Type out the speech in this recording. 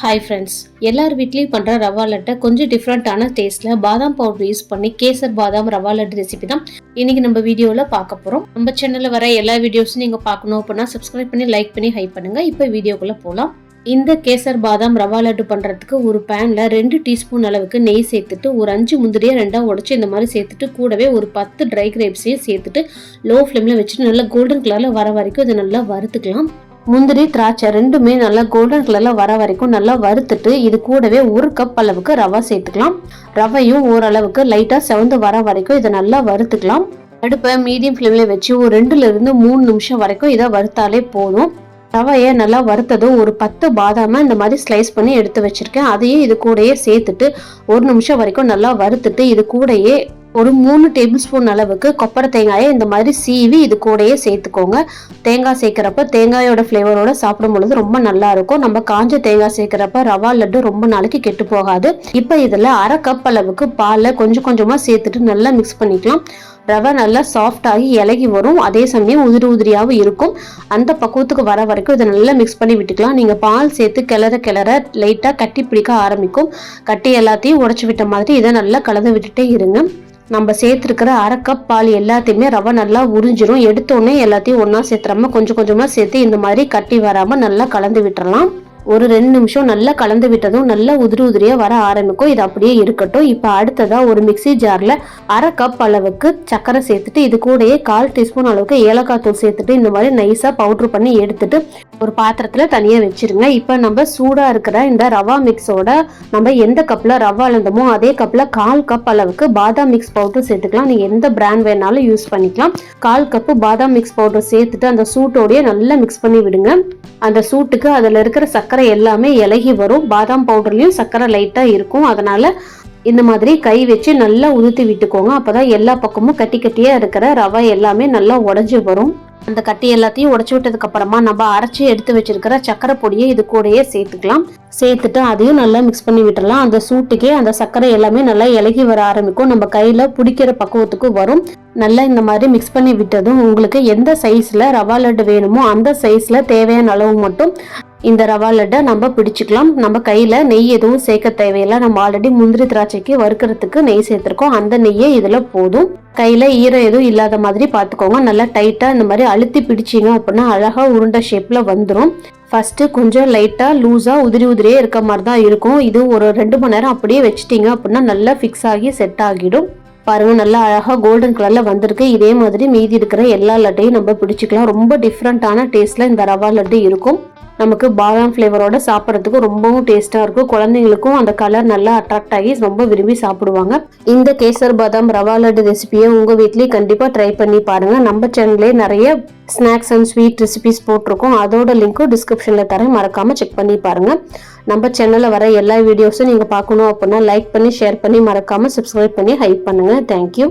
Hi friends, எல்லார் வீட்லேயும் பண்ணுற ரவா லட்டை கொஞ்சம் டிஃப்ரெண்ட்டான டேஸ்ட்டில் பாதாம் பவுடர் யூஸ் பண்ணி கேசர் பாதாம் ரவா லட்டு ரெசிபி தான் இன்றைக்கி நம்ம வீடியோவில் பார்க்க போகிறோம். நம்ம சேனலில் வர எல்லா வீடியோஸும் நீங்கள் பார்க்கணும் அப்படின்னா சப்ஸ்கிரைப் பண்ணி லைக் பண்ணி ஹைப் பண்ணுங்கள். இப்போ வீடியோக்குள்ளே போகலாம். இந்த கேசர் பாதாம் ரவா லட்டு பண்ணுறதுக்கு ஒரு பேனில் 2 டீஸ்பூன் அளவுக்கு நெய் சேர்த்துட்டு ஒரு 5 முந்திரியை 2ஆக உடச்சி இந்த மாதிரி சேர்த்துட்டு கூடவே ஒரு 10 ட்ரை கிரேப்ஸையும் சேர்த்துட்டு லோ ஃப்ளேமில் வச்சுட்டு நல்லா கோல்டன் கலரில் வர வரைக்கும் இதை நல்லா வறுத்துக்கலாம். முந்திரி திராட்சை ரெண்டுமே நல்லா கோல்டன் கலர்ல வர வரைக்கும் நல்லா வறுத்துட்டு இது கூடவே 1 கப் அளவுக்கு ரவா சேர்த்துக்கலாம். ரவையும் ஓரளவுக்கு லைட்டா செவந்து வர வரைக்கும் இதை நல்லா வறுத்துக்கலாம். அடுப்பை மீடியம் ஃப்ளேம்ல வச்சு ஒரு 2ல இருந்து 3 நிமிஷம் வரைக்கும் இதை வறுத்தாலே போதும். ரவையை நல்லா வறுத்ததும் ஒரு 10 பாதாமை இந்த மாதிரி ஸ்லைஸ் பண்ணி எடுத்து வச்சிருக்கேன். அதையும் இது கூடயே சேர்த்துட்டு 1 நிமிஷம் வரைக்கும் நல்லா வறுத்துட்டு இது கூடயே ஒரு 3 டேபிள் ஸ்பூன் அளவுக்கு கொப்பரை தேங்காயை இந்த மாதிரி சீவி இது கூடயே சேர்த்துக்கோங்க. தேங்காய் சேர்க்கிறப்ப தேங்காயோட ஃப்ளேவரோட சாப்பிடும் பொழுது ரொம்ப நல்லா இருக்கும். நம்ம காஞ்ச தேங்காய் சேர்க்கிறப்ப ரவா லட்டு ரொம்ப நாளைக்கு கெட்டு போகாது. இப்போ இதில் 1/2 கப் அளவுக்கு பாலை கொஞ்சம் கொஞ்சமாக சேர்த்துட்டு நல்லா மிக்ஸ் பண்ணிக்கலாம். ரவை நல்லா சாஃப்ட் ஆகி இலகி வரும். அதே சமயம் உதிரி உதிரியாகவும் இருக்கும். அந்த பக்குவத்துக்கு வர வரைக்கும் இதை நல்லா மிக்ஸ் பண்ணி விட்டுக்கலாம். நீங்கள் பால் சேர்த்து கிளற லைட்டாக கட்டி பிடிக்க ஆரம்பிக்கும். கட்டி எல்லாத்தையும் உடச்சி விட்ட மாதிரி இதை நல்லா கலந்து விட்டுட்டே இருங்க. நம்ம சேர்த்துருக்கிற 1/2 கப் பால் எல்லாத்தையுமே ரவை நல்லா உறிஞ்சிரும். எடுத்தோடனே எல்லாத்தையும் ஒன்றா சேர்த்துறாம கொஞ்சம் கொஞ்சமாக சேர்த்து இந்த மாதிரி கட்டி வராமல் நல்லா கலந்து விட்டுறலாம். ஒரு 2 நிமிஷம் நல்லா கலந்து விட்டதும் நல்லா உதிரி உதிரியாக வர ஆரம்பிக்கும். இது அப்படியே இருக்கட்டும். இப்போ அடுத்ததாக ஒரு மிக்சி ஜாரில் 1/2 கப் அளவுக்கு சர்க்கரை சேர்த்துட்டு இது கூடயே 1/4 டீஸ்பூன் அளவுக்கு ஏலக்காய் தூள் சேர்த்துட்டு இந்த மாதிரி நைஸாக பவுட்ரு பண்ணி எடுத்துட்டு ஒரு பாத்திரத்தில் தனியாக வச்சிருங்க. இப்போ நம்ம சூடாக இருக்கிற இந்த ரவா மிக்ஸோட நம்ம எந்த கப்பில் ரவா அளந்தமோ அதே கப்பில் 1/4 கப் அளவுக்கு பாதாம் மிக்ஸ் பவுடர் சேர்த்துக்கலாம். நீங்கள் எந்த பிராண்ட் வேணாலும் யூஸ் பண்ணிக்கலாம். 1/4 கப்பு பாதாம் மிக்ஸ் பவுடர் சேர்த்துட்டு அந்த சூட்டோடையே நல்லா மிக்ஸ் பண்ணி விடுங்க. அந்த சூட்டுக்கு அதில் இருக்கிற சர்க்கரை எல்லாமே இலகி வரும். பாதாம் பவுடர்லையும் சர்க்கரை லைட்டாக இருக்கும். அதனால இந்த மாதிரி கை வச்சு நல்லா உதுத்தி விட்டுக்கோங்க. அப்போதான் எல்லா பக்கமும் கட்டி கட்டியாக இருக்கிற ரவை எல்லாமே நல்லா உடஞ்சி வரும். அந்த கட்டி எல்லாத்தையும் உடச்சி விட்டதுக்கு அப்புறமா நம்ம அரைச்சி எடுத்து வச்சிருக்கிற சர்க்கரை பொடியை இது கூடயே சேர்த்துக்கலாம். சேர்த்துட்டு அதையும் நல்லா மிக்ஸ் பண்ணி விட்டுறலாம். அந்த சூட்டுக்கே அந்த சர்க்கரை எல்லாமே நல்லா இலகி வர ஆரம்பிக்கும். நம்ம கையில பிடிக்கிற பக்குவத்துக்கு வரும். நல்லா இந்த மாதிரி மிக்ஸ் பண்ணி விட்டதும் உங்களுக்கு எந்த சைஸ்ல ரவா லட்டு வேணுமோ அந்த சைஸ்ல தேவையான அளவு மட்டும் இந்த ரவா லட்டை நம்ம பிடிச்சிக்கலாம். நம்ம கையில நெய் எதுவும் சேர்க்க தேவையில்லை. நம்ம ஆல்ரெடி முந்திரி திராட்சைக்கு வறுக்கிறதுக்கு நெய் சேர்த்திருக்கோம். அந்த நெய்யே இதுல போதும். கையில ஈரம் எதுவும் இல்லாத மாதிரி பார்த்துக்கோங்க. நல்லா டைட்டா இந்த மாதிரி அழுத்தி பிடிச்சிங்க அப்படின்னா அழகா உருண்டை ஷேப்ல வந்துடும். ஃபர்ஸ்ட் கொஞ்சம் லைட்டா லூஸா உதிரி உதிரியே இருக்க மாதிரி தான் இருக்கும். இது ஒரு 2 மணி நேரம் அப்படியே வச்சுட்டீங்க அப்படின்னா நல்லா ஃபிக்ஸ் ஆகி செட் ஆகிடும். பாருங்க, நல்லா அழகா கோல்டன் கலர்ல வந்திருக்கு. இதே மாதிரி மீதி இருக்கிற எல்லா லட்டையும் நம்ம பிடிச்சிக்கலாம். ரொம்ப டிஃப்ரெண்டான டேஸ்ட்ல இந்த ரவா லட்டு இருக்கும். நமக்கு பாதாம் ஃப்ளேவரோட சாப்பிட்றதுக்கு ரொம்பவும் டேஸ்ட்டாக இருக்கும். குழந்தைங்களுக்கும் அந்த கலர் நல்லா அட்ராக்ட் ஆகி ரொம்ப விரும்பி சாப்பிடுவாங்க. இந்த கேசர் பாதாம் ரவா லட்டு ரெசிபியை உங்கள் வீட்லேயும் கண்டிப்பாக ட்ரை பண்ணி பாருங்கள். நம்ம சேனல்லே நிறைய ஸ்நாக்ஸ் அண்ட் ஸ்வீட் ரெசிபிஸ் போட்டிருக்கோம். அதோட லிங்க்கும் டிஸ்கிரிப்ஷனில் தரேன். மறக்காமல் செக் பண்ணி பாருங்கள். நம்ம சேனலில் வர எல்லா வீடியோஸும் நீங்கள் பார்க்கணும் அப்படின்னா லைக் பண்ணி ஷேர் பண்ணி மறக்காமல் சப்ஸ்கிரைப் பண்ணி ஹைப் பண்ணுங்கள். தேங்க்யூ.